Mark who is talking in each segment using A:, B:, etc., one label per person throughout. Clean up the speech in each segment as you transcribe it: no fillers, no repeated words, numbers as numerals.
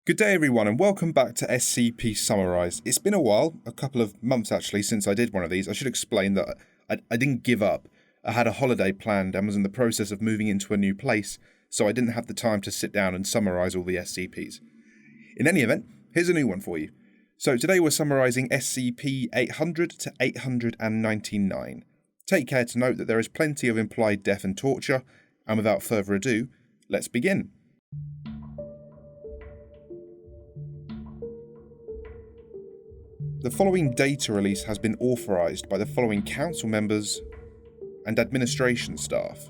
A: Good day everyone and welcome back to SCP Summarise. It's been a while, a couple of months actually, since I did one of these. I should explain that I didn't give up. I had a holiday planned and was in the process of moving into a new place, so I didn't have the time to sit down and summarise all the SCPs. In any event, here's a new one for you. So today we're summarising SCP-800 to 899. Take care to note that there is plenty of implied death and torture, and without further ado, let's begin. The following data release has been authorised by the following council members and administration staff.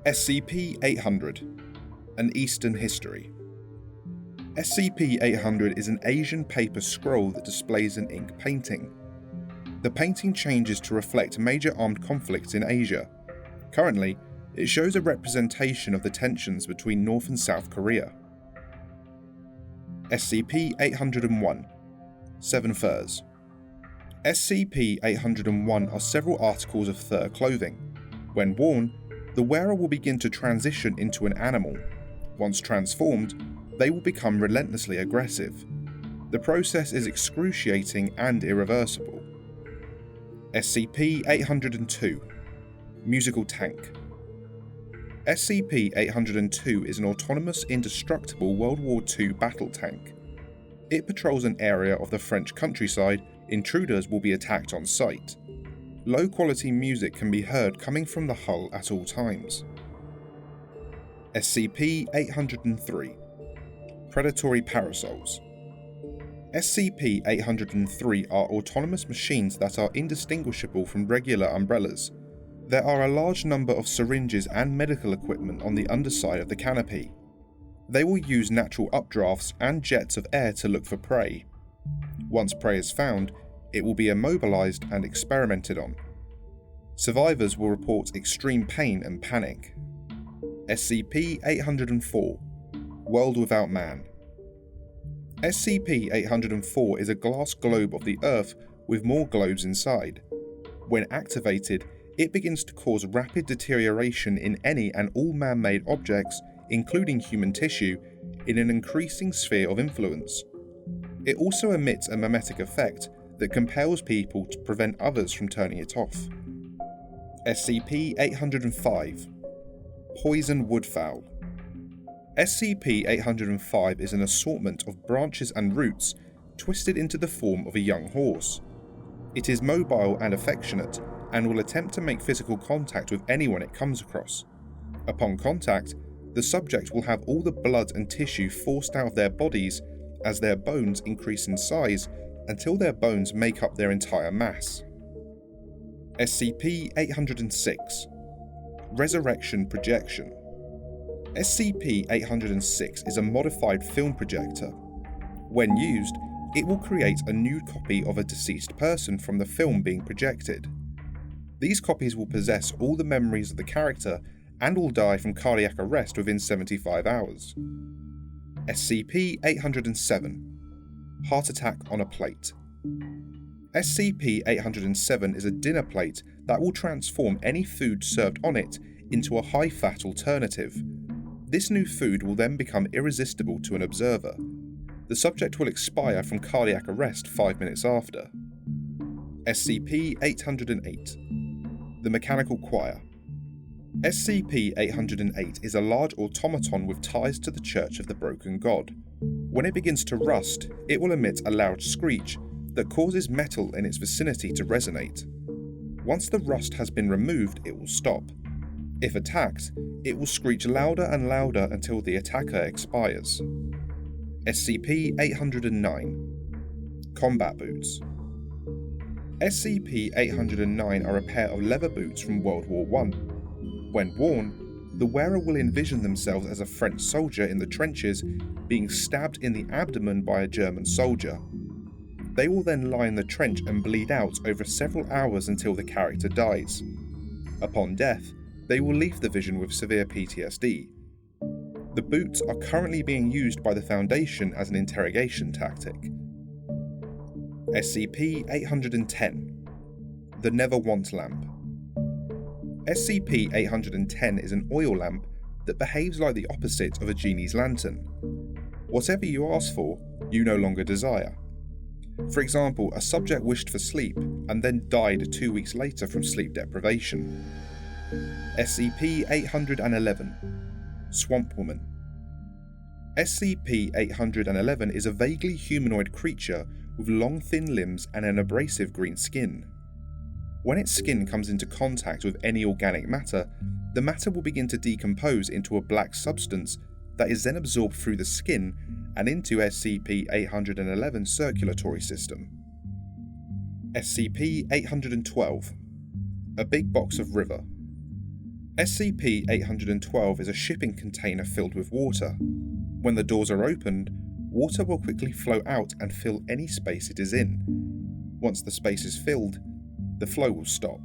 A: SCP-800, an Eastern History. SCP-800 is an Asian paper scroll that displays an ink painting. The painting changes to reflect major armed conflicts in Asia. Currently, it shows a representation of the tensions between North and South Korea. SCP-801, 7 Furs. SCP-801 are several articles of fur clothing. When worn, the wearer will begin to transition into an animal. Once transformed, they will become relentlessly aggressive. The process is excruciating and irreversible. SCP-802, Musical Tank. SCP-802 is an autonomous, indestructible World War II battle tank. It patrols an area of the French countryside. Intruders will be attacked on sight. Low-quality music can be heard coming from the hull at all times. SCP-803, Predatory Parasols. SCP-803 are autonomous machines that are indistinguishable from regular umbrellas. There are a large number of syringes and medical equipment on the underside of the canopy. They will use natural updrafts and jets of air to look for prey. Once prey is found, it will be immobilized and experimented on. Survivors will report extreme pain and panic. SCP-804, World Without Man. SCP-804 is a glass globe of the Earth with more globes inside. When activated, it begins to cause rapid deterioration in any and all man-made objects, including human tissue, in an increasing sphere of influence. It also emits a mimetic effect that compels people to prevent others from turning it off. SCP-805, Poison Woodfowl. SCP-805 is an assortment of branches and roots twisted into the form of a young horse. It is mobile and affectionate, and will attempt to make physical contact with anyone it comes across. Upon contact, the subject will have all the blood and tissue forced out of their bodies as their bones increase in size until their bones make up their entire mass. SCP-806, Resurrection Projection. SCP-806 is a modified film projector. When used, it will create a nude copy of a deceased person from the film being projected. These copies will possess all the memories of the character and will die from cardiac arrest within 75 hours. SCP-807, Heart Attack on a Plate. SCP-807 is a dinner plate that will transform any food served on it into a high-fat alternative. This new food will then become irresistible to an observer. The subject will expire from cardiac arrest 5 minutes after. SCP-808, The Mechanical Choir. SCP-808 is a large automaton with ties to the Church of the Broken God. When it begins to rust, it will emit a loud screech that causes metal in its vicinity to resonate. Once the rust has been removed, it will stop. If attacked, it will screech louder and louder until the attacker expires. SCP-809, Combat Boots. SCP-809 are a pair of leather boots from World War I. When worn, the wearer will envision themselves as a French soldier in the trenches being stabbed in the abdomen by a German soldier. They will then lie in the trench and bleed out over several hours until the character dies. Upon death, they will leave the vision with severe PTSD. The boots are currently being used by the Foundation as an interrogation tactic. SCP-810, The Never Want Lamp. SCP-810 is an oil lamp that behaves like the opposite of a genie's lantern. Whatever you ask for, you no longer desire. For example, a subject wished for sleep and then died 2 weeks later from sleep deprivation. SCP-811 Swamp Woman. SCP-811 is a vaguely humanoid creature with long thin limbs and an abrasive green skin. When its skin comes into contact with any organic matter, the matter will begin to decompose into a black substance that is then absorbed through the skin and into SCP-811's circulatory system. SCP-812 A Big Box of River. SCP-812 is a shipping container filled with water. When the doors are opened, water will quickly flow out and fill any space it is in. Once the space is filled, the flow will stop.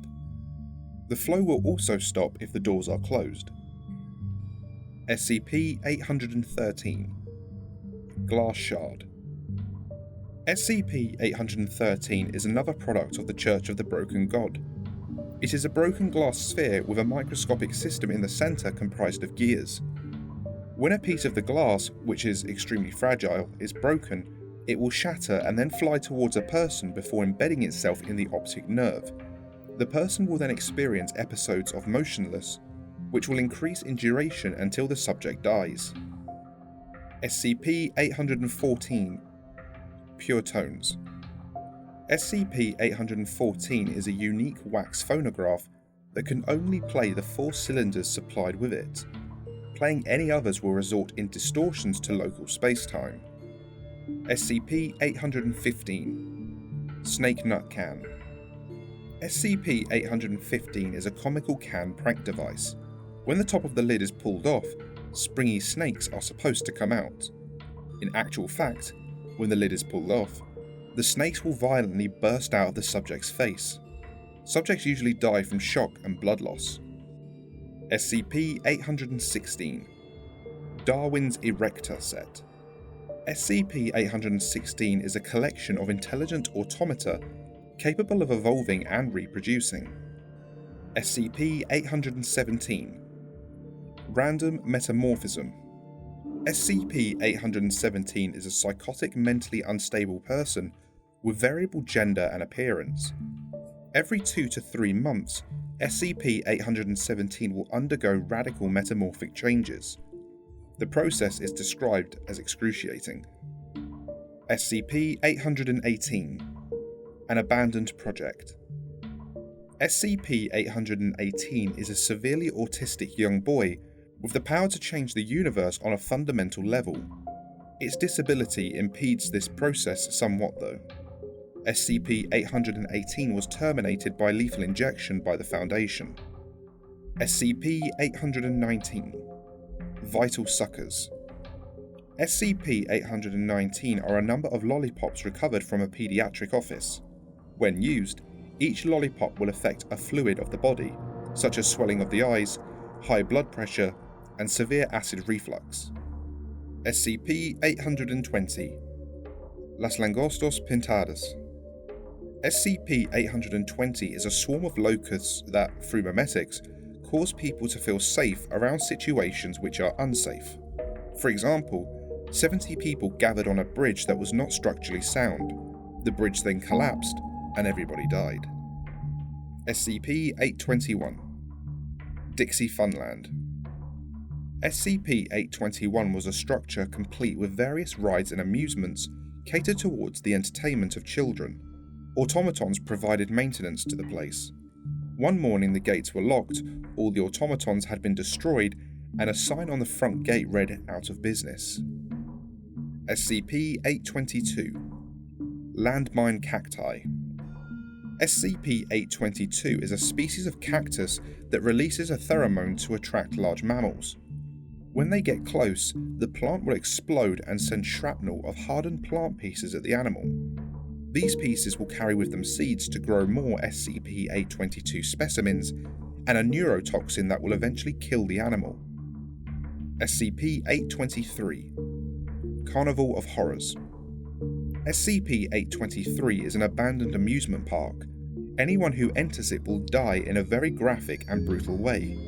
A: The flow will also stop if the doors are closed. SCP-813 Glass Shard. SCP-813 is another product of the Church of the Broken God. It is a broken glass sphere with a microscopic system in the centre comprised of gears. When a piece of the glass, which is extremely fragile, is broken, it will shatter and then fly towards a person before embedding itself in the optic nerve. The person will then experience episodes of motionless, which will increase in duration until the subject dies. SCP-814 Pure Tones. SCP-814 is a unique wax phonograph that can only play the 4 cylinders supplied with it. Playing any others will result in distortions to local spacetime. SCP-815 Snake Nut Can. SCP-815 is a comical can prank device. When the top of the lid is pulled off, springy snakes are supposed to come out. In actual fact, when the lid is pulled off, the snakes will violently burst out of the subject's face. Subjects usually die from shock and blood loss. SCP-816 Darwin's Erector Set. SCP-816 is a collection of intelligent automata capable of evolving and reproducing. SCP-817 Random Metamorphism. SCP-817 is a psychotic, mentally unstable person with variable gender and appearance. Every 2 to 3 months, SCP-817 will undergo radical metamorphic changes. The process is described as excruciating. SCP-818 An Abandoned Project. SCP-818 is a severely autistic young boy with the power to change the universe on a fundamental level. Its disability impedes this process somewhat though. SCP-818 was terminated by lethal injection by the Foundation. SCP-819 Vital Suckers. SCP-819 are a number of lollipops recovered from a pediatric office. When used, each lollipop will affect a fluid of the body, such as swelling of the eyes, high blood pressure, and severe acid reflux. SCP-820 Las Langostas Pintadas. SCP-820 is a swarm of locusts that, through memetics, cause people to feel safe around situations which are unsafe. For example, 70 people gathered on a bridge that was not structurally sound. The bridge then collapsed, and everybody died. SCP-821 Dixie Funland. SCP-821 was a structure complete with various rides and amusements catered towards the entertainment of children. Automatons provided maintenance to the place. One morning the gates were locked, all the automatons had been destroyed, and a sign on the front gate read "Out of business." SCP-822 Landmine Cacti. SCP-822 is a species of cactus that releases a pheromone to attract large mammals. When they get close, the plant will explode and send shrapnel of hardened plant pieces at the animal. These pieces will carry with them seeds to grow more SCP-822 specimens and a neurotoxin that will eventually kill the animal. SCP-823 Carnival of Horrors. SCP-823 is an abandoned amusement park. Anyone who enters it will die in a very graphic and brutal way.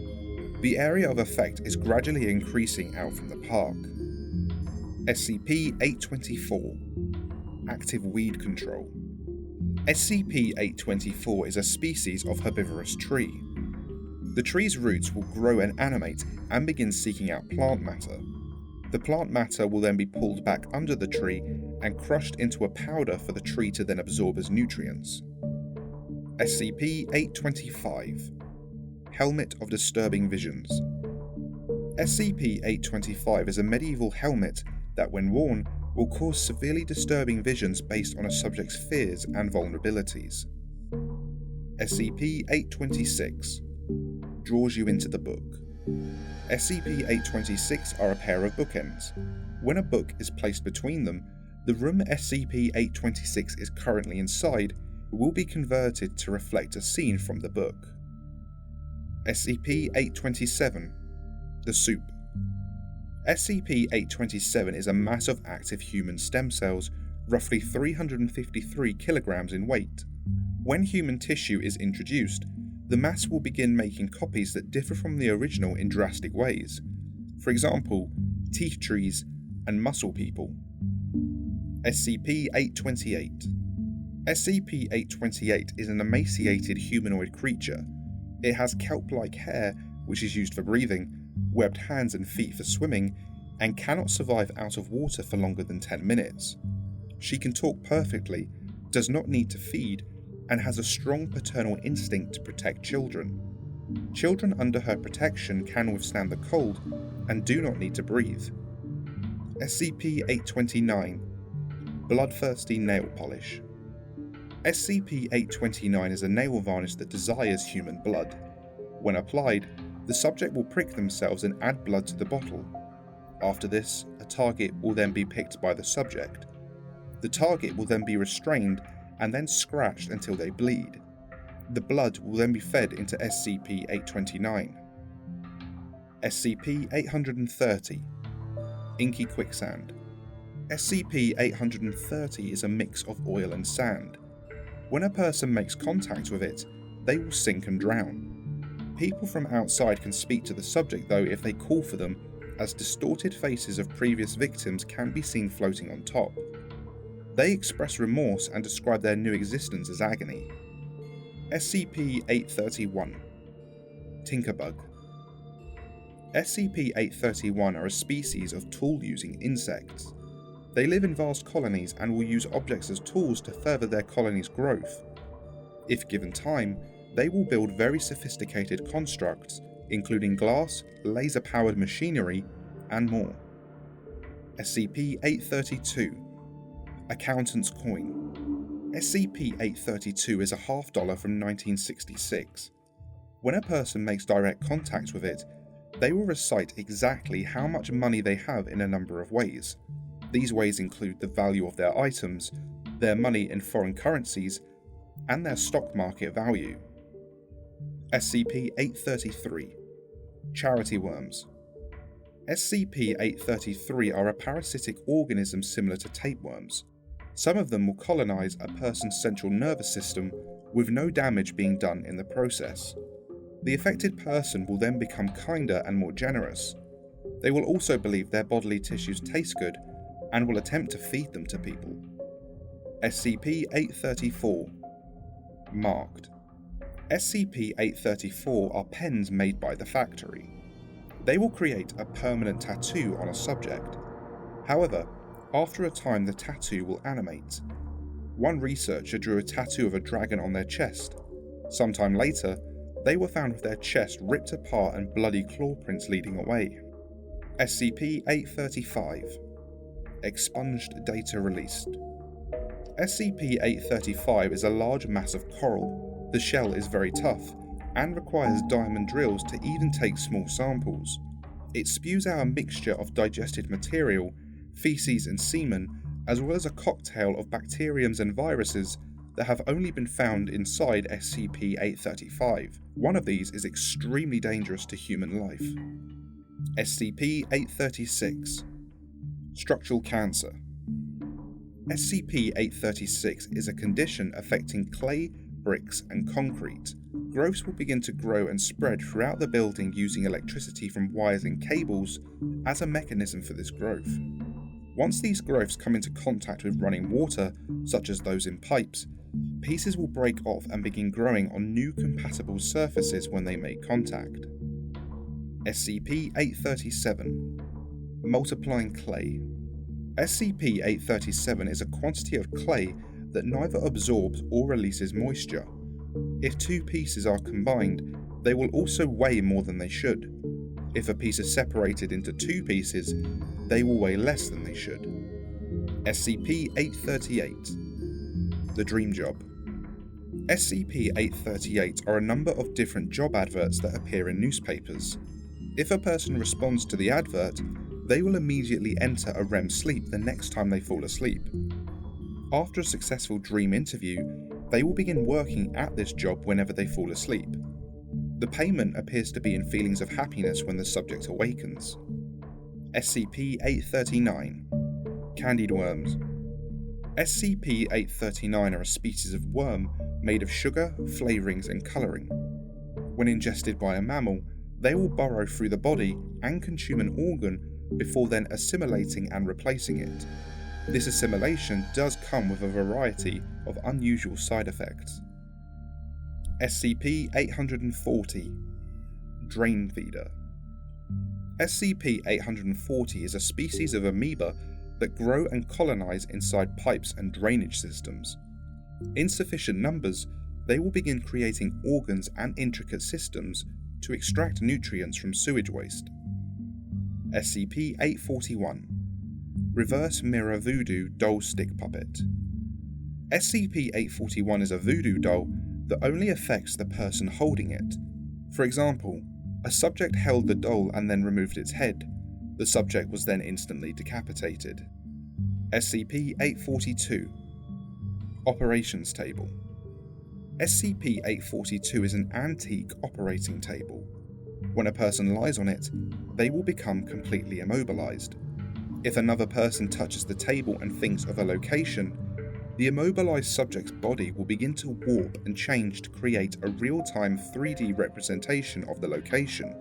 A: The area of effect is gradually increasing out from the park. SCP-824 Active Weed Control. SCP-824 is a species of herbivorous tree. The tree's roots will grow and animate and begin seeking out plant matter. The plant matter will then be pulled back under the tree and crushed into a powder for the tree to then absorb as nutrients. SCP-825 Helmet of Disturbing Visions. SCP-825 is a medieval helmet that, when worn, will cause severely disturbing visions based on a subject's fears and vulnerabilities. SCP-826 Draws you into the book. SCP-826 are a pair of bookends. When a book is placed between them, the room SCP-826 is currently inside will be converted to reflect a scene from the book. SCP-827 The Soup. SCP-827 is a mass of active human stem cells, roughly 353 kilograms in weight. When human tissue is introduced, the mass will begin making copies that differ from the original in drastic ways. For example, teeth trees and muscle people. SCP-828. SCP-828 is an emaciated humanoid creature. It has kelp-like hair, which is used for breathing, webbed hands and feet for swimming, and cannot survive out of water for longer than 10 minutes. She can talk perfectly, does not need to feed, and has a strong paternal instinct to protect children. Children under her protection can withstand the cold and do not need to breathe. SCP-829 Bloodthirsty Nail Polish. SCP-829 is a nail varnish that desires human blood. When applied, the subject will prick themselves and add blood to the bottle. After this, a target will then be picked by the subject. The target will then be restrained and then scratched until they bleed. The blood will then be fed into SCP-829. SCP-830 Inky Quicksand. SCP-830 is a mix of oil and sand. When a person makes contact with it, they will sink and drown. People from outside can speak to the subject though if they call for them, as distorted faces of previous victims can be seen floating on top. They express remorse and describe their new existence as agony. SCP-831 Tinkerbug. SCP-831 are a species of tool-using insects. They live in vast colonies and will use objects as tools to further their colony's growth. If given time, they will build very sophisticated constructs, including glass, laser-powered machinery, and more. SCP-832 Accountant's Coin. SCP-832 is a $50 from 1966. When a person makes direct contact with it, they will recite exactly how much money they have in a number of ways. These ways include the value of their items, their money in foreign currencies, and their stock market value. SCP-833 Charity Worms. SCP-833 are a parasitic organism similar to tapeworms. Some of them will colonize a person's central nervous system with no damage being done in the process. The affected person will then become kinder and more generous. They will also believe their bodily tissues taste good and will attempt to feed them to people. SCP-834 Marked. SCP-834 are pens made by the factory. They will create a permanent tattoo on a subject. However, after a time the tattoo will animate. One researcher drew a tattoo of a dragon on their chest. Sometime later, they were found with their chest ripped apart and bloody claw prints leading away. SCP-835 Expunged Data Released. SCP-835 is a large mass of coral. The shell is very tough and requires diamond drills to even take small samples. It spews out a mixture of digested material, feces and semen, as well as a cocktail of bacteriums and viruses that have only been found inside SCP-835. One of these is extremely dangerous to human life. SCP-836 Structural Cancer. SCP-836 is a condition affecting clay, bricks, and concrete, growths will begin to grow and spread throughout the building using electricity from wires and cables as a mechanism for this growth. Once these growths come into contact with running water, such as those in pipes, pieces will break off and begin growing on new compatible surfaces when they make contact. SCP-837 Multiplying Clay. SCP-837 is a quantity of clay that neither absorbs or releases moisture. If two pieces are combined, they will also weigh more than they should. If a piece is separated into two pieces, they will weigh less than they should. SCP-838 The Dream Job. SCP-838 are a number of different job adverts that appear in newspapers. If a person responds to the advert, they will immediately enter a REM sleep the next time they fall asleep. After a successful dream interview, they will begin working at this job whenever they fall asleep. The payment appears to be in feelings of happiness when the subject awakens. SCP-839 Candied Worms. SCP-839 are a species of worm made of sugar, flavourings and colouring. When ingested by a mammal, they will burrow through the body and consume an organ before then assimilating and replacing it. This assimilation does come with a variety of unusual side effects. SCP-840 Drain Feeder. SCP-840 is a species of amoeba that grow and colonize inside pipes and drainage systems. In sufficient numbers, they will begin creating organs and intricate systems to extract nutrients from sewage waste. SCP-841 Reverse Mirror Voodoo Doll Stick Puppet. SCP-841 is a voodoo doll that only affects the person holding it. For example, a subject held the doll and then removed its head. The subject was then instantly decapitated. SCP-842 Operations Table. SCP-842 is an antique operating table. When a person lies on it, they will become completely immobilized. If another person touches the table and thinks of a location, the immobilized subject's body will begin to warp and change to create a real-time 3D representation of the location.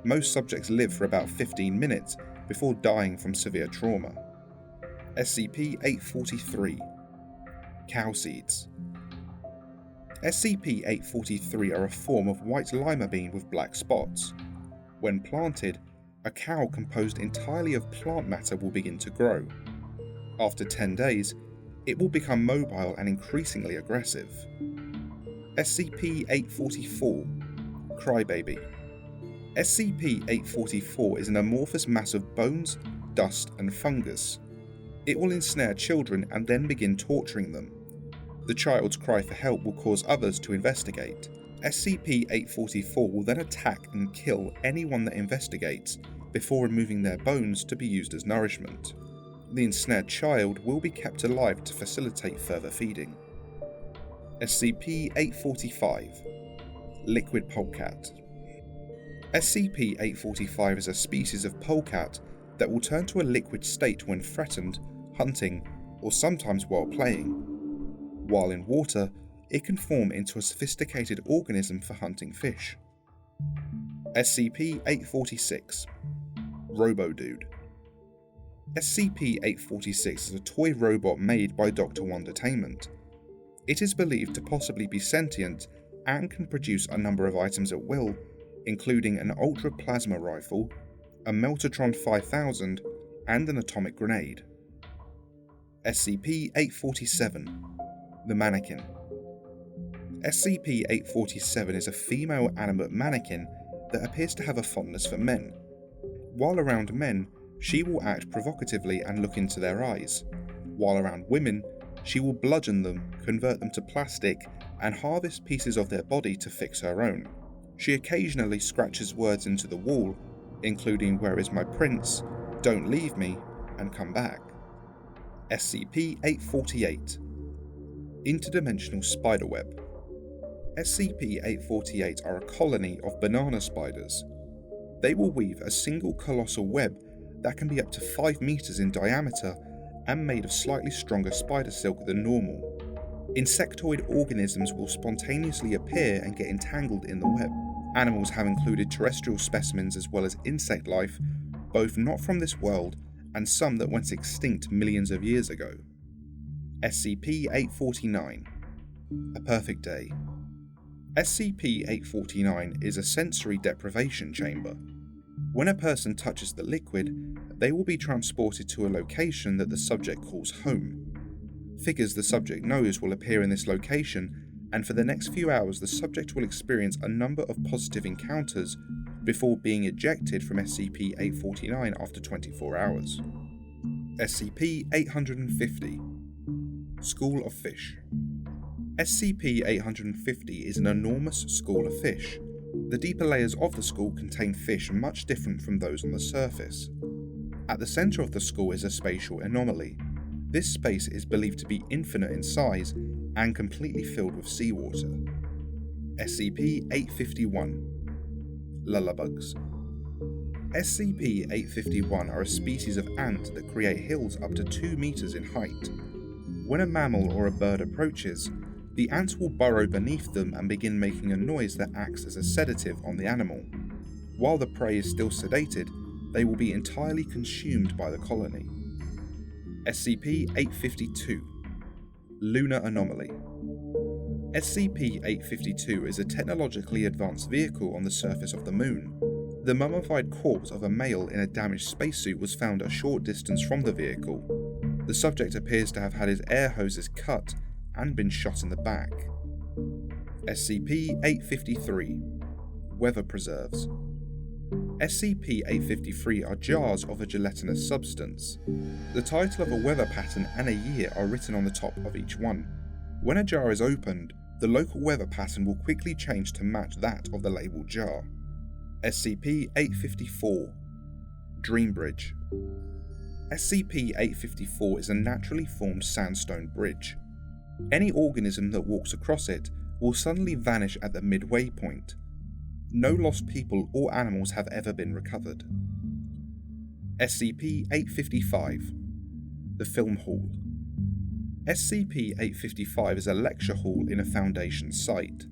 A: Most subjects live for about 15 minutes before dying from severe trauma. SCP-843 Cow Seeds. SCP-843 are a form of white lima bean with black spots. When planted, a cow composed entirely of plant matter will begin to grow. After 10 days, it will become mobile and increasingly aggressive. SCP-844 Crybaby. SCP-844 is an amorphous mass of bones, dust, and fungus. It will ensnare children and then begin torturing them. The child's cry for help will cause others to investigate. SCP-844 will then attack and kill anyone that investigates before removing their bones to be used as nourishment. The ensnared child will be kept alive to facilitate further feeding. SCP-845 Liquid Polecat. SCP-845 is a species of polecat that will turn to a liquid state when threatened, hunting, or sometimes while playing. While in water, it can form into a sophisticated organism for hunting fish. SCP-846 Robo-Dude. SCP-846 is a toy robot made by Dr. Wondertainment. It is believed to possibly be sentient and can produce a number of items at will, including an Ultra Plasma Rifle, a Meltatron 5000, and an atomic grenade. SCP-847 The Mannequin. SCP-847 is a female animate mannequin that appears to have a fondness for men. While around men, she will act provocatively and look into their eyes. While around women, she will bludgeon them, convert them to plastic, and harvest pieces of their body to fix her own. She occasionally scratches words into the wall, including "Where is my prince?", "Don't leave me," and "Come back." SCP-848 Interdimensional Spiderweb. SCP-848 are a colony of banana spiders. They will weave a single colossal web that can be up to 5 meters in diameter and made of slightly stronger spider silk than normal. Insectoid organisms will spontaneously appear and get entangled in the web. Animals have included terrestrial specimens as well as insect life, both not from this world and some that went extinct millions of years ago. SCP-849. A perfect day. SCP-849 is a sensory deprivation chamber. When a person touches the liquid, they will be transported to a location that the subject calls home. Figures the subject knows will appear in this location, and for the next few hours the subject will experience a number of positive encounters before being ejected from SCP-849 after 24 hours. SCP-850. School of Fish. SCP-850 is an enormous school of fish. The deeper layers of the school contain fish much different from those on the surface. At the centre of the school is a spatial anomaly. This space is believed to be infinite in size and completely filled with seawater. SCP-851. Lullabugs. SCP-851 are a species of ant that create hills up to 2 meters in height. When a mammal or a bird approaches, the ants will burrow beneath them and begin making a noise that acts as a sedative on the animal. While the prey is still sedated, they will be entirely consumed by the colony. SCP-852. Lunar Anomaly. SCP-852 is a technologically advanced vehicle on the surface of the Moon. The mummified corpse of a male in a damaged spacesuit was found a short distance from the vehicle. The subject appears to have had his air hoses cut and been shot in the back. SCP-853. Weather Preserves. SCP-853 are jars of a gelatinous substance. The title of a weather pattern and a year are written on the top of each one. When a jar is opened, the local weather pattern will quickly change to match that of the labelled jar. SCP-854. Dream Bridge. SCP-854 is a naturally formed sandstone bridge. Any organism that walks across it will suddenly vanish at the midway point. No lost people or animals have ever been recovered. SCP-855. The Film Hall. SCP-855 is a lecture hall in a Foundation site.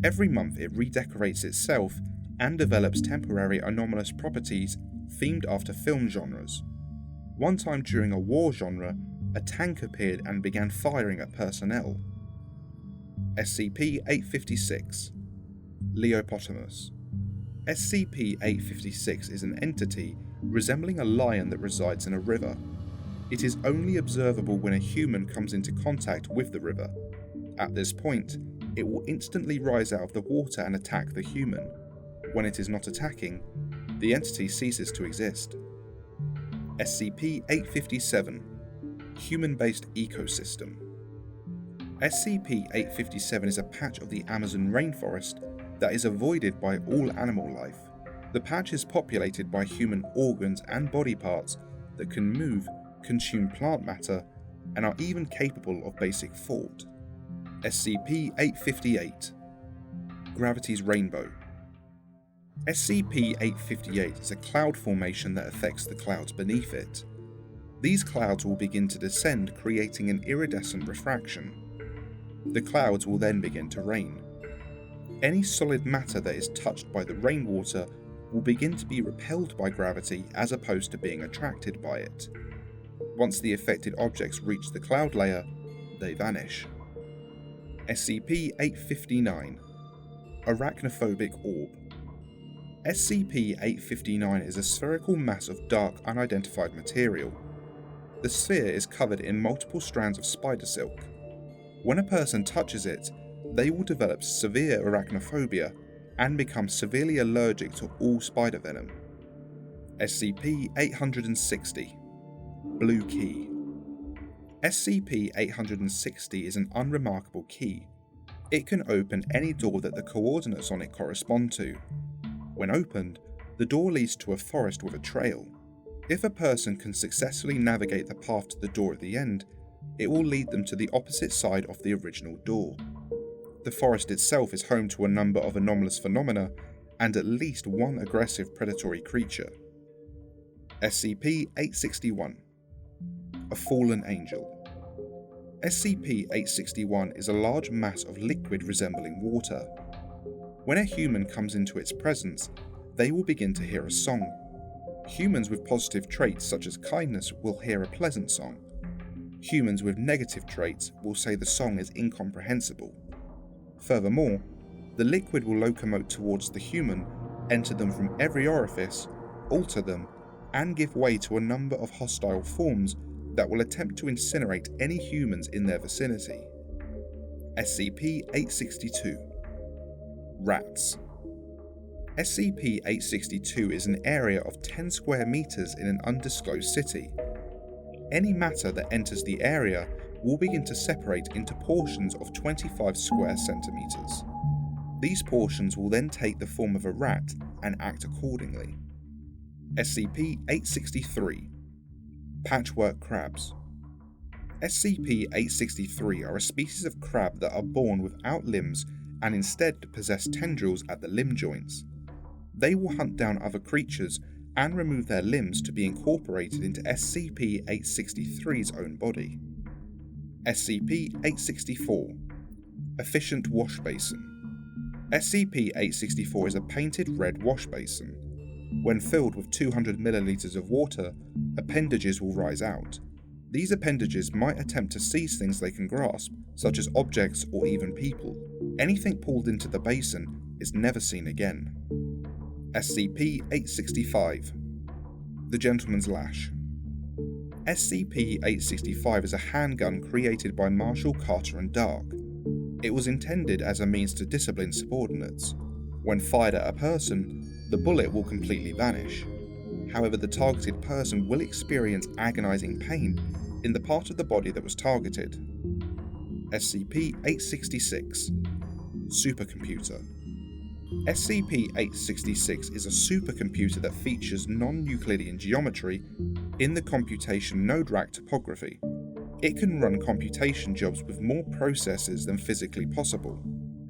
A: Every month it redecorates itself and develops temporary anomalous properties themed after film genres. One time during a war genre, a tank appeared and began firing at personnel. SCP-856. Leopotamus. SCP-856 is an entity resembling a lion that resides in a river. It is only observable when a human comes into contact with the river. At this point, it will instantly rise out of the water and attack the human. When it is not attacking, the entity ceases to exist. SCP-857. Human-based ecosystem. SCP-857 is a patch of the Amazon rainforest that is avoided by all animal life. The patch is populated by human organs and body parts that can move, consume plant matter, and are even capable of basic thought. SCP-858. Gravity's Rainbow. SCP-858 is a cloud formation that affects the clouds beneath it. These clouds will begin to descend, creating an iridescent refraction. The clouds will then begin to rain. Any solid matter that is touched by the rainwater will begin to be repelled by gravity as opposed to being attracted by it. Once the affected objects reach the cloud layer, they vanish. SCP-859. Arachnophobic Orb. SCP-859 is a spherical mass of dark, unidentified material. The sphere is covered in multiple strands of spider silk. When a person touches it, they will develop severe arachnophobia and become severely allergic to all spider venom. SCP-860. Blue Key. SCP-860 is an unremarkable key. It can open any door that the coordinates on it correspond to. When opened, the door leads to a forest with a trail. If a person can successfully navigate the path to the door at the end, it will lead them to the opposite side of the original door. The forest itself is home to a number of anomalous phenomena and at least one aggressive predatory creature. SCP-861. A Fallen Angel. SCP-861 is a large mass of liquid resembling water. When a human comes into its presence, they will begin to hear a song. Humans with positive traits such as kindness will hear a pleasant song. Humans with negative traits will say the song is incomprehensible. Furthermore, the liquid will locomote towards the human, enter them from every orifice, alter them, and give way to a number of hostile forms that will attempt to incinerate any humans in their vicinity. SCP-862 Rats. SCP-862 is an area of 10 square meters in an undisclosed city. Any matter that enters the area will begin to separate into portions of 25 square centimeters. These portions will then take the form of a rat and act accordingly. SCP-863 Patchwork Crabs. SCP-863 are a species of crab that are born without limbs and instead possess tendrils at the limb joints. They will hunt down other creatures and remove their limbs to be incorporated into SCP-863's own body. SCP-864 Efficient Wash Basin. SCP-864 is a painted red wash basin. When filled with 200 milliliters of water, appendages will rise out. These appendages might attempt to seize things they can grasp, such as objects or even people. Anything pulled into the basin is never seen again. SCP-865 The Gentleman's Lash. SCP-865 is a handgun created by Marshall Carter and Dark. It was intended as a means to discipline subordinates. When fired at a person, the bullet will completely vanish. However, the targeted person will experience agonizing pain in the part of the body that was targeted. SCP-866 Supercomputer. SCP-866 is a supercomputer that features non-Euclidean geometry in the computation node rack topography. It can run computation jobs with more processes than physically possible.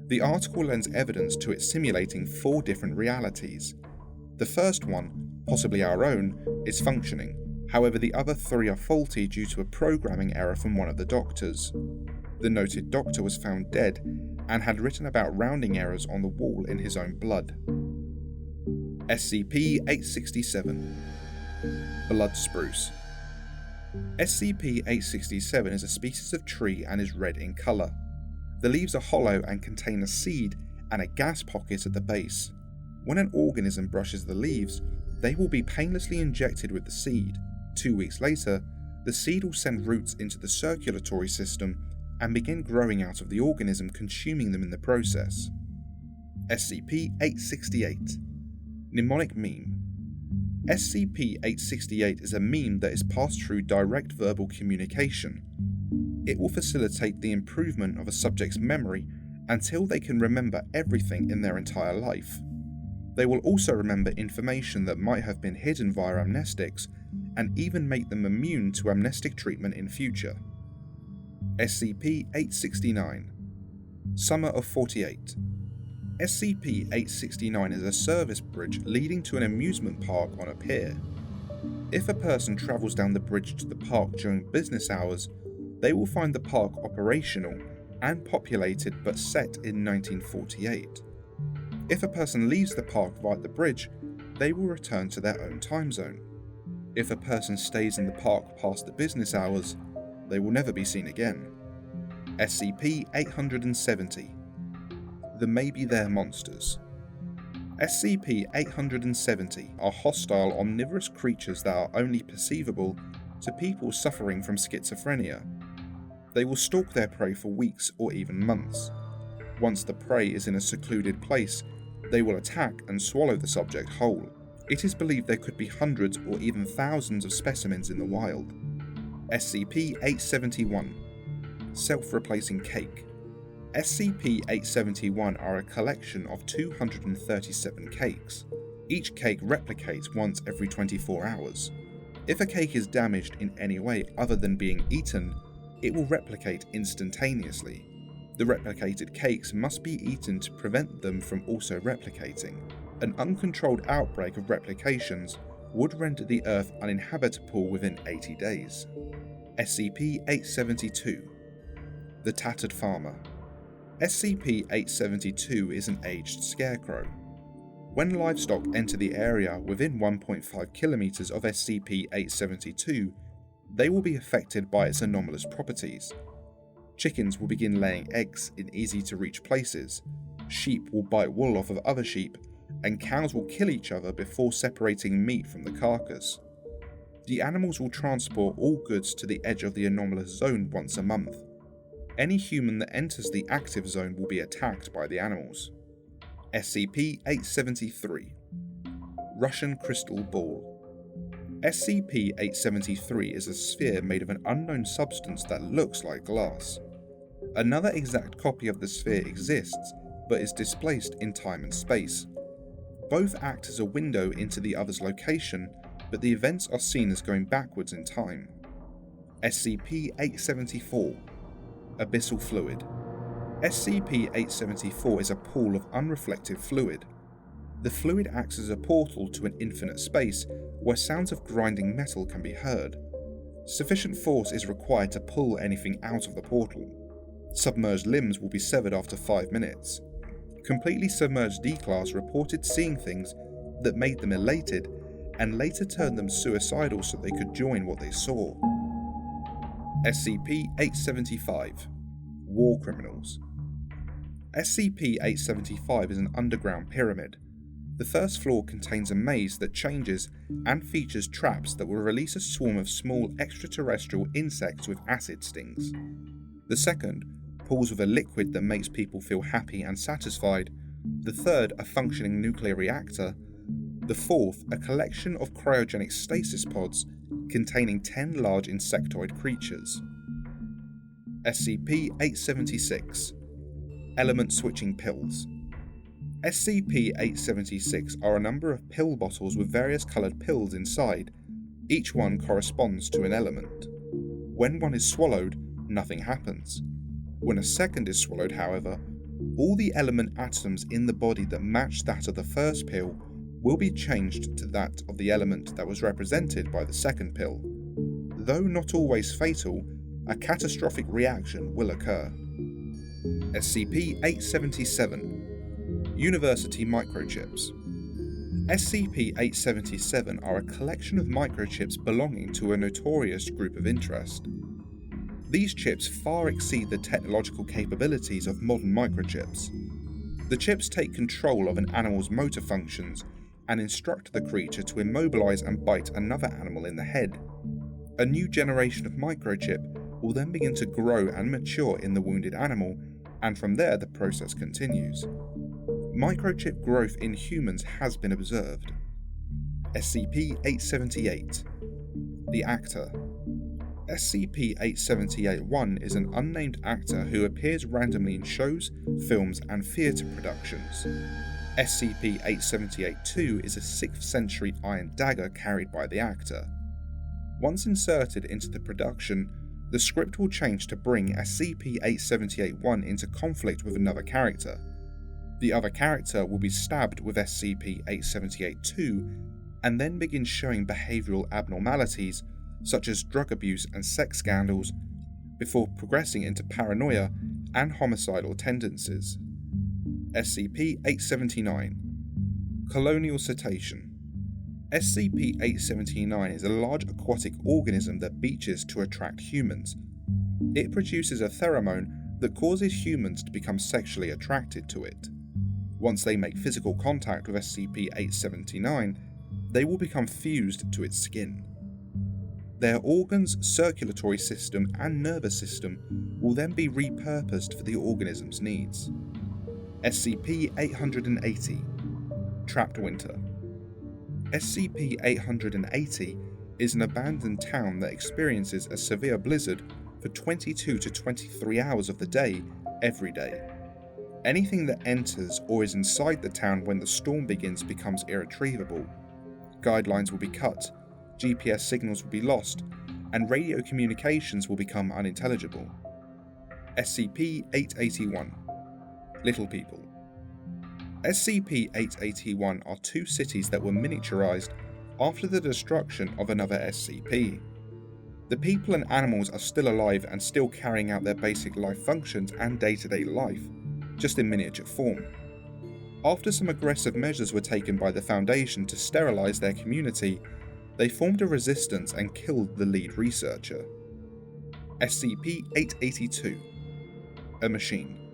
A: The article lends evidence to it simulating 4 different realities. The first one, possibly our own, is functioning. However, the other 3 are faulty due to a programming error from one of the doctors. The noted doctor was found dead and had written about rounding errors on the wall in his own blood. SCP-867 Blood Spruce. SCP-867 is a species of tree and is red in colour. The leaves are hollow and contain a seed and a gas pocket at the base. When an organism brushes the leaves, they will be painlessly injected with the seed. 2 weeks later, the seed will send roots into the circulatory system and begin growing out of the organism, consuming them in the process. SCP-868 Mnemonic Meme. SCP-868 is a meme that is passed through direct verbal communication. It will facilitate the improvement of a subject's memory until they can remember everything in their entire life. They will also remember information that might have been hidden via amnestics and even make them immune to amnestic treatment in future. SCP-869 Summer of 48. SCP-869 is a service bridge leading to an amusement park on a pier. If a person travels down the bridge to the park during business hours, they will find the park operational and populated but set in 1948. If a person leaves the park via the bridge, they will return to their own time zone. If a person stays in the park past the business hours, they will never be seen again. SCP-870 The Maybe There Monsters. SCP-870 are hostile omnivorous creatures that are only perceivable to people suffering from schizophrenia. They will stalk their prey for weeks or even months. Once the prey is in a secluded place, they will attack and swallow the subject whole. It is believed there could be hundreds or even thousands of specimens in the wild. SCP-871 Self-Replacing Cake. SCP-871 are a collection of 237 cakes. Each cake replicates once every 24 hours. If a cake is damaged in any way other than being eaten, it will replicate instantaneously. The replicated cakes must be eaten to prevent them from also replicating. An uncontrolled outbreak of replications would render the Earth uninhabitable within 80 days. SCP-872 The Tattered Farmer. SCP-872 is an aged scarecrow. When livestock enter the area within 1.5 kilometers of SCP-872, they will be affected by its anomalous properties. Chickens will begin laying eggs in easy-to-reach places, sheep will bite wool off of other sheep, and cows will kill each other before separating meat from the carcass. The animals will transport all goods to the edge of the anomalous zone once a month. Any human that enters the active zone will be attacked by the animals. SCP-873 Russian Crystal Ball. SCP-873 is a sphere made of an unknown substance that looks like glass. Another exact copy of the sphere exists, but is displaced in time and space. Both act as a window into the other's location, but the events are seen as going backwards in time. SCP-874 Abyssal Fluid. SCP-874 is a pool of unreflective fluid. The fluid acts as a portal to an infinite space where sounds of grinding metal can be heard. Sufficient force is required to pull anything out of the portal. Submerged limbs will be severed after 5 minutes. Completely submerged D-Class reported seeing things that made them elated and later turned them suicidal so they could join what they saw. SCP-875 War Criminals. SCP-875 is an underground pyramid. The first floor contains a maze that changes and features traps that will release a swarm of small extraterrestrial insects with acid stings. The second pools with a liquid that makes people feel happy and satisfied. The third, a functioning nuclear reactor. The fourth, a collection of cryogenic stasis pods containing 10 large insectoid creatures. SCP-876 Element Switching Pills. SCP-876 are a number of pill bottles with various coloured pills inside. Each one corresponds to an element. When one is swallowed, nothing happens. When a second is swallowed, however, all the element atoms in the body that match that of the first pill will be changed to that of the element that was represented by the second pill. Though not always fatal, a catastrophic reaction will occur. SCP-877 University Microchips. SCP-877 are a collection of microchips belonging to a notorious group of interest. These chips far exceed the technological capabilities of modern microchips. The chips take control of an animal's motor functions and instruct the creature to immobilize and bite another animal in the head. A new generation of microchip will then begin to grow and mature in the wounded animal, and from there the process continues. Microchip growth in humans has been observed. SCP-878 The Actor. SCP-878-1 is an unnamed actor who appears randomly in shows, films, and theatre productions. SCP-878-2 is a 6th century iron dagger carried by the actor. Once inserted into the production, the script will change to bring SCP-878-1 into conflict with another character. The other character will be stabbed with SCP-878-2 and then begin showing behavioural abnormalities such as drug abuse and sex scandals, before progressing into paranoia and homicidal tendencies. SCP-879 Colonial Cetacean. SCP-879 is a large aquatic organism that beaches to attract humans. It produces a pheromone that causes humans to become sexually attracted to it. Once they make physical contact with SCP-879, they will become fused to its skin. Their organs, circulatory system, and nervous system will then be repurposed for the organism's needs. SCP-880 Trapped Winter. SCP-880 is an abandoned town that experiences a severe blizzard for 22 to 23 hours of the day, every day. Anything that enters or is inside the town when the storm begins becomes irretrievable. Guidelines will be cut, GPS signals will be lost, and radio communications will become unintelligible. SCP-881 Little People. SCP-881 are 2 cities that were miniaturized after the destruction of another SCP. The people and animals are still alive and still carrying out their basic life functions and day-to-day life, just in miniature form. After some aggressive measures were taken by the Foundation to sterilize their community, they formed a resistance and killed the lead researcher. SCP-882, a machine.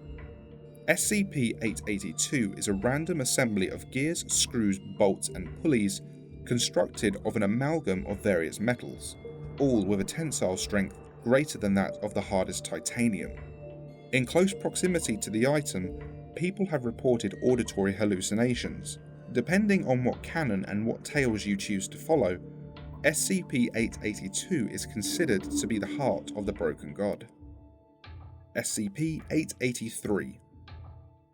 A: SCP-882 is a random assembly of gears, screws, bolts, and pulleys constructed of an amalgam of various metals, all with a tensile strength greater than that of the hardest titanium. In close proximity to the item, people have reported auditory hallucinations. Depending on what canon and what tales you choose to follow, SCP-882 is considered to be the heart of the Broken God. SCP-883,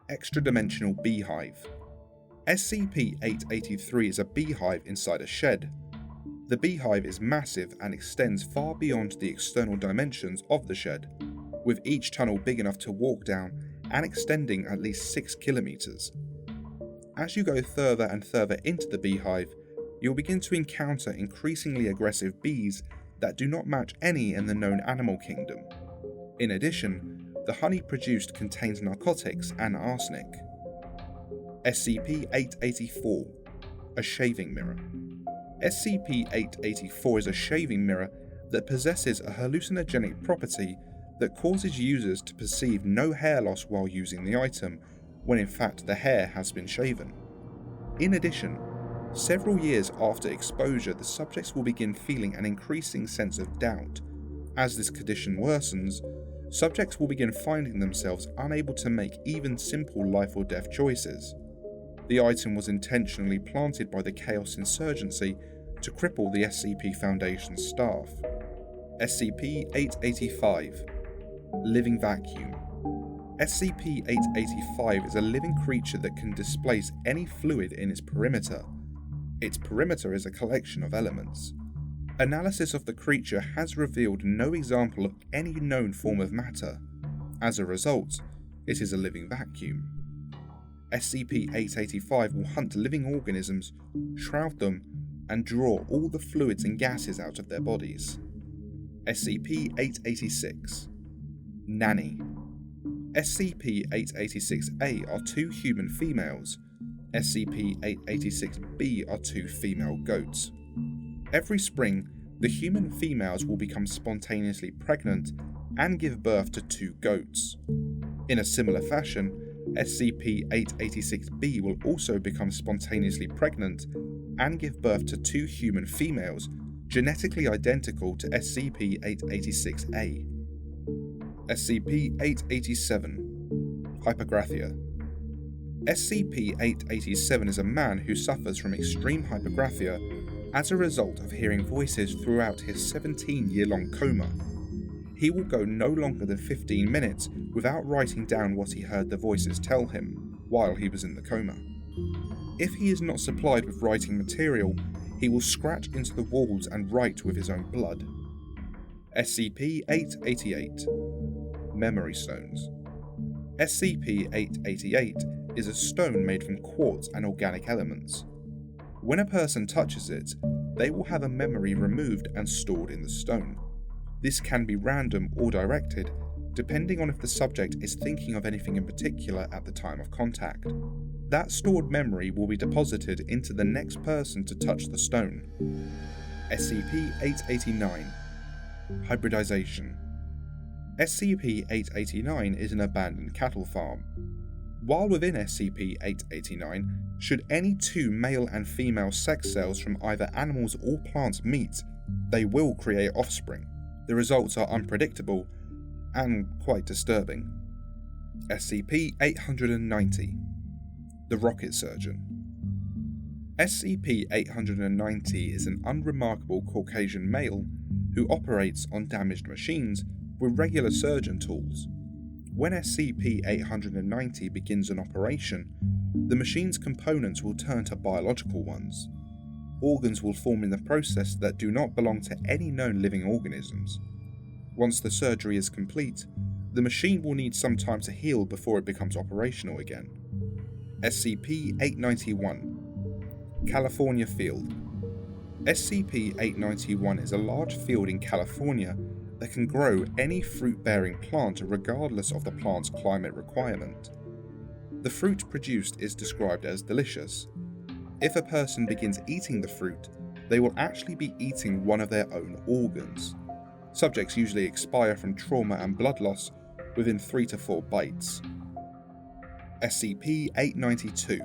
A: Extra-Dimensional Beehive. SCP-883 is a beehive inside a shed. The beehive is massive and extends far beyond the external dimensions of the shed, with each tunnel big enough to walk down and extending at least 6 kilometers. As you go further and further into the beehive, you'll begin to encounter increasingly aggressive bees that do not match any in the known animal kingdom. In addition, the honey produced contains narcotics and arsenic. SCP-884, a shaving mirror. SCP-884 is a shaving mirror that possesses a hallucinogenic property that causes users to perceive no hair loss while using the item, when in fact the hair has been shaven. In addition, several years after exposure, the subjects will begin feeling an increasing sense of doubt. As this condition worsens, subjects will begin finding themselves unable to make even simple life or death choices. The item was intentionally planted by the Chaos Insurgency to cripple the SCP Foundation staff. SCP-885, Living Vacuum. SCP-885 is a living creature that can displace any fluid in its perimeter. Its perimeter is a collection of elements. Analysis of the creature has revealed no example of any known form of matter. As a result, it is a living vacuum. SCP-885 will hunt living organisms, shroud them, and draw all the fluids and gases out of their bodies. SCP-886, Nanny. SCP-886-A are 2 human females. SCP-886-B are 2 female goats. Every spring, the human females will become spontaneously pregnant and give birth to 2 goats. In a similar fashion, SCP-886-B will also become spontaneously pregnant and give birth to 2 human females genetically identical to SCP-886-A. SCP-887, Hypergraphia. SCP-887 is a man who suffers from extreme hypergraphia as a result of hearing voices throughout his 17-year-long coma. He will go no longer than 15 minutes without writing down what he heard the voices tell him while he was in the coma. If he is not supplied with writing material, he will scratch into the walls and write with his own blood. SCP-888, Memory Stones. SCP-888 is a stone made from quartz and organic elements. When a person touches it, they will have a memory removed and stored in the stone. This can be random or directed, depending on if the subject is thinking of anything in particular at the time of contact. That stored memory will be deposited into the next person to touch the stone. SCP-889, Hybridization. SCP-889 is an abandoned cattle farm. While within SCP-889, should any 2 male and female sex cells from either animals or plants meet, they will create offspring. The results are unpredictable and quite disturbing. SCP-890, the Rocket Surgeon. SCP-890 is an unremarkable Caucasian male who operates on damaged machines with regular surgeon tools. When SCP-890 begins an operation, the machine's components will turn to biological ones. Organs will form in the process that do not belong to any known living organisms. Once the surgery is complete, the machine will need some time to heal before it becomes operational again. SCP-891, California Field. SCP-891 is a large field in California that can grow any fruit-bearing plant regardless of the plant's climate requirement. The fruit produced is described as delicious. If a person begins eating the fruit, they will actually be eating one of their own organs. Subjects usually expire from trauma and blood loss within 3 to 4 bites. SCP-892.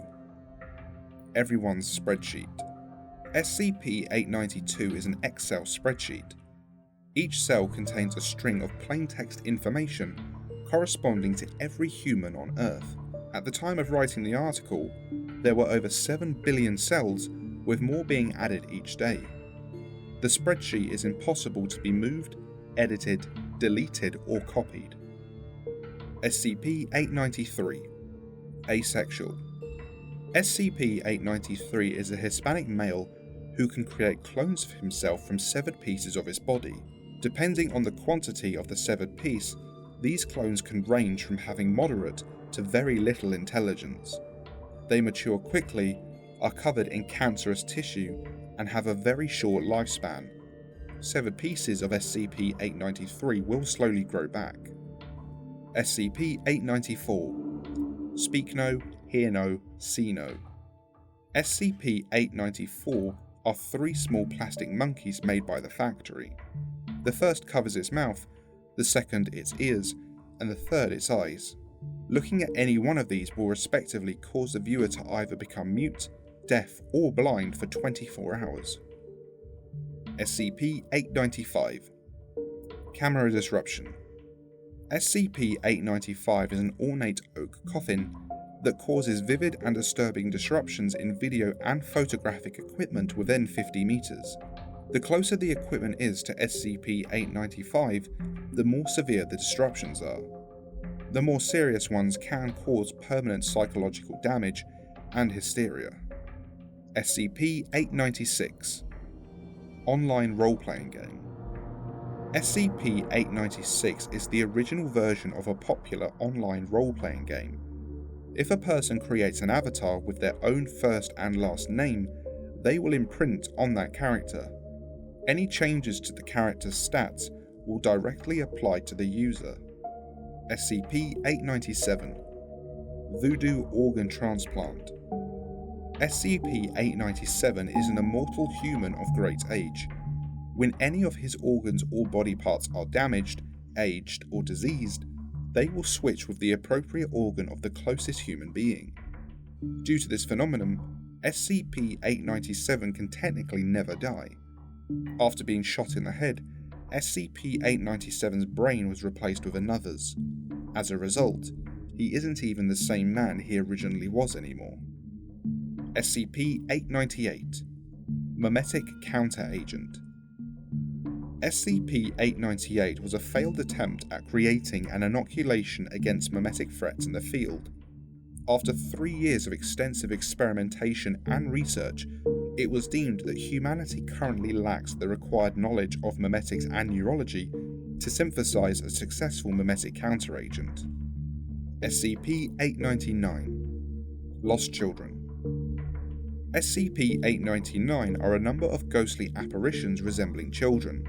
A: Everyone's spreadsheet. SCP-892 is an Excel spreadsheet. Each cell contains a string of plain text information corresponding to every human on Earth. At the time of writing the article, there were over 7 billion cells, with more being added each day. The spreadsheet is impossible to be moved, edited, deleted, or copied. SCP-893. Asexual. SCP-893 is a Hispanic male who can create clones of himself from severed pieces of his body. Depending on the quantity of the severed piece, these clones can range from having moderate to very little intelligence. They mature quickly, are covered in cancerous tissue, and have a very short lifespan. Severed pieces of SCP-893 will slowly grow back. SCP-894. Speak no, hear no, see no. SCP-894 are 3 small plastic monkeys made by the factory. The first covers its mouth, the second its ears, and the third its eyes. Looking at any one of these will respectively cause the viewer to either become mute, deaf, or blind for 24 hours. SCP-895. Camera disruption. SCP-895 is an ornate oak coffin that causes vivid and disturbing disruptions in video and photographic equipment within 50 meters. The closer the equipment is to SCP-895, the more severe the disruptions are. The more serious ones can cause permanent psychological damage and hysteria. SCP-896. Online role-playing game. SCP-896 is the original version of a popular online role-playing game. If a person creates an avatar with their own first and last name, they will imprint on that character. Any changes to the character's stats will directly apply to the user. SCP-897. Voodoo organ transplant. SCP-897 is an immortal human of great age. When any of his organs or body parts are damaged, aged, or diseased, they will switch with the appropriate organ of the closest human being. Due to this phenomenon, SCP-897 can technically never die. After being shot in the head, SCP-897's brain was replaced with another's. As a result, he isn't even the same man he originally was anymore. SCP-898. Memetic Counter-Agent. SCP-898 was a failed attempt at creating an inoculation against memetic threats in the field. After 3 years of extensive experimentation and research, it was deemed that humanity currently lacks the required knowledge of memetics and neurology to synthesize a successful memetic counteragent. SCP-899. Lost Children. SCP-899 are a number of ghostly apparitions resembling children.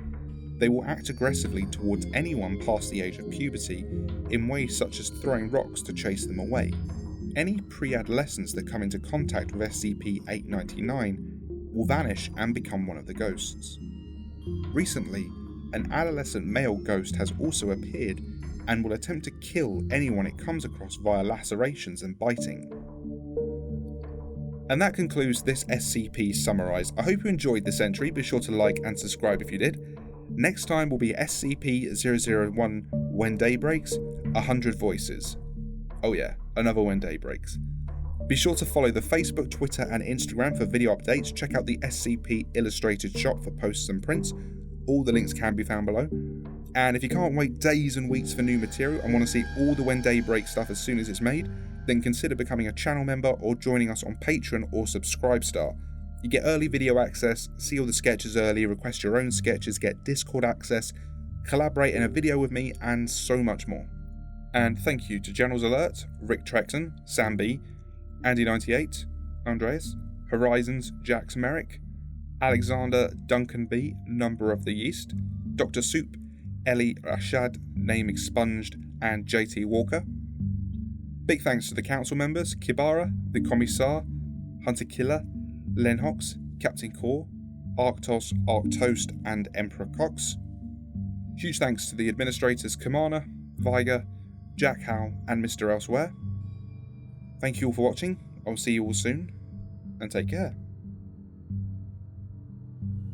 A: They will act aggressively towards anyone past the age of puberty in ways such as throwing rocks to chase them away. Any pre-adolescents that come into contact with SCP-899 will vanish and become one of the ghosts. Recently, an adolescent male ghost has also appeared and will attempt to kill anyone it comes across via lacerations and biting. And that concludes this SCP Summarized. I hope you enjoyed this entry. Be sure to like and subscribe if you did. Next time will be SCP-001 When Day Breaks, 100 Voices. Oh yeah, another When Day Breaks. Be sure to follow the Facebook, Twitter and Instagram for video updates. Check out the SCP Illustrated shop for posts and prints. All the links can be found below. And if you can't wait days and weeks for new material and want to see all the When Day Breaks stuff as soon as it's made, then consider becoming a channel member or joining us on Patreon or Subscribestar. You get early video access, see all the sketches early, request your own sketches, get Discord access, collaborate in a video with me, and so much more. And thank you to Generals Alert, Rick Trecton, Sam B, Andy98, Andreas, Horizons, Jax Merrick, Alexander Duncan B, Number of the Yeast, Dr. Soup, Ellie Rashad, Name Expunged, and JT Walker. Big thanks to the council members, Kibara, the Commissar, Hunter Killer, Lenhox, Captain Core, Arctos, Arctoast, and Emperor Cox. Huge thanks to the administrators Kamana, Viger, Jack Howe, and Mr. Elsewhere. Thank you all for watching. I'll see you all soon, and take care.